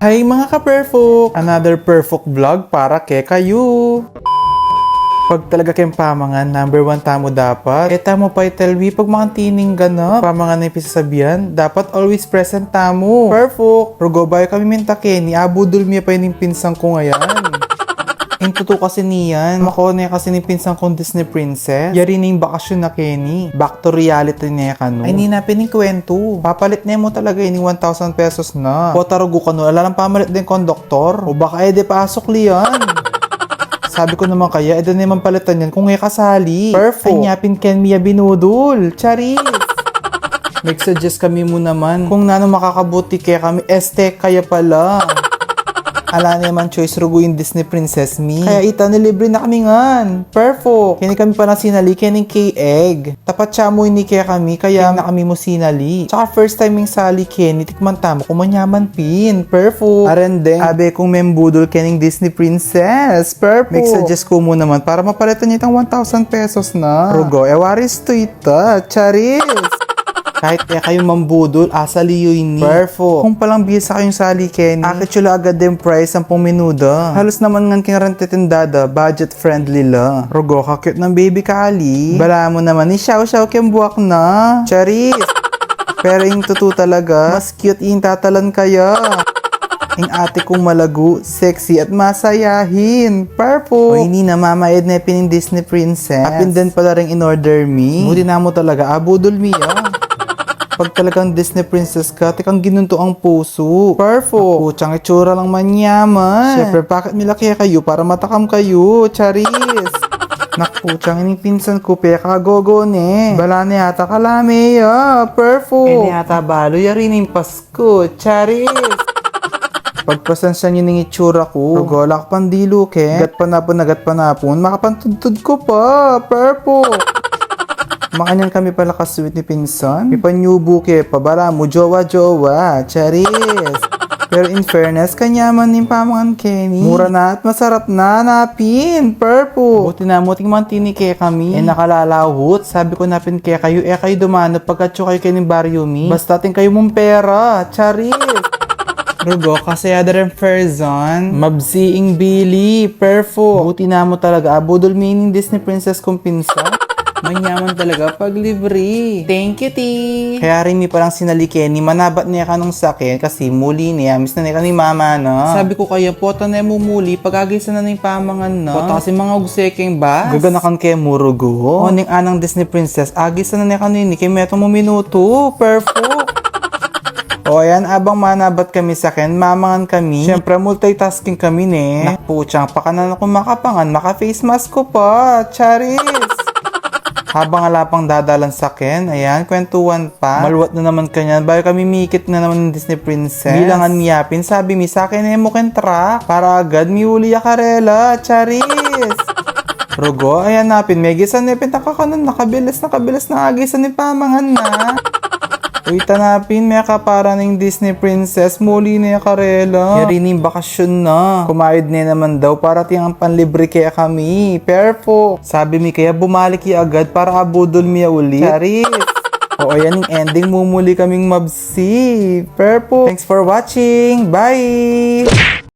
Hi mga ka-perfect! Another perfect vlog para kay kayo! Pag talaga kayong pamangan, number 1 tamo dapat. Tamo pa italwi, pag mga tining ganap, pamangan na ipisasabihan, dapat always present tamo. Perfect! Rugo bayo kami mintake, ni abudol miya pa yung pinsang ko ngayon. Intuto kasi niyan, makone kasi ni pinsang kong Disney princess. Yari na yung bakasyon na Kenny. Back to reality niya kano. Ay, ninapin yung kwento. Papalit niya mo talaga yung 1,000 pesos na. Potarugo kano, alalang pamalit din konduktor. O baka ede pasok liyan. Sabi ko naman kaya, ede naman palitan yan kung ngay kasali. Perfect. Ay, nyapin Ken Mia binudol. Charis. Mag-suggest kami mo naman kung nano makakabuti kaya kami. Kaya pala. Ala naman choice rugo yung Disney Princess Me. Kaya ita nilibre na kami ngan. Perfect. Kini kami pa na sinali kining K-egg. Tapat siya mo ini kaya kami kaya na kami mo sinali. Tsaka first time yung sali Kenny tikman tamo kumanyaman pin. Perfect. Arendeng abe kung membudol kining Disney Princess. Perfect. Make suggest ko mo naman para mapalitan niya itang 1,000 pesos na. Rugo waris to ita. Charis. Kahit kayo mambudol, asali yun ni. Perfect. Kung palang bisa kayong sali, Kenny, akitsula agad din price 10 minuto. Halos naman ngan kinarantitindada, budget friendly la. Rugo, kakit ng baby kali. Bala mo naman, ni Xiao kem buwak na. Charis. Pero yung totoo talaga, mas cute yung tatalan kaya. Yung ate kong malago, sexy at masayahin. Perfect. O hindi na mamaid na pining Disney Princess. Apin din pala rin in-order me. Buti na mo talaga, abudol miya. Pag talagang Disney Princess ka, tikang ginunto ang puso. Perfect. Putsang itsura lang manyaman. Siyempre, bakit milaki kayo para matakam kayo? Charis. Nakputsang ining pinsan ko, peka gogo ne. Bala ni yata kalame ya. Perfect. Ini yata balo, yari ning Pasko. Charis. Pagpasensya nyo ng itsura ko, rugolak pandilo ke. Gat panapon, makapantudtud ko pa. Perfect. Makanyan kami pala kasweet ni pinsan. Ipanyubo ke, pabara mo, jowa-jowa, charis. Pero in fairness, kanyaman yung pamangan Kenny. Mura na at masarap na, napin, purple. Buti na mo, tingman tini ke kami. Nakalalawot, sabi ko napin ke kayo, kayo dumano pagkatso kayo kayo ng baryo mi. Basta ting kayo mong pera, charis. Rugo, kasi ada rin Ferzon, mabsiing Billy, perfect. Buti na mo talaga, abudol meaning Disney Princess kong pinsan. Manyaman talaga pag libre. Thank you, T. Kaya rin mi parang sinali Kenny, manabat niya ka nung sakin kasi muli niya, miss na niya ka ni mama na. Sabi ko kaya, pota na mo muli, pag-agisa na yung pamangan na. Pota kasi mga ugsekeng ba? Gaganakan kaya murugo. O ning anang Disney Princess, agisa na niya ka nini, kaya meto mo minuto. Perfect. O ayan, abang manabat kami sa akin, mamangan kami. Siyempre, multitasking kami ne. Nakputsang, pakanan ako makapangan, maka-face mask ko pa. Charis. Habang alapang dadalan sa akin, ayan, kwentuhan pa. Maluwat na naman kanyan, bayo kami mikit na naman ng Disney Princess. Bilangan miyapin, sabi mi sa akin, mo kentra. Para agad, miuli akarela, charis. Rugo, ayan napin, may gisan nipin, nakakanan, nakabilis na agisan ni pamangan na. Uy, tanapin, may kapara ng Disney Princess, muli na yung karela. Yari na yung bakasyon na. Kumayad na naman daw para tiyang panlibre kaya kami. Perfect. Sabi mi kaya bumalik ya agad para abudol miya ulit. Charis. O ayan yung ending, mumuli kaming mabsi. Perfect. Thanks for watching. Bye!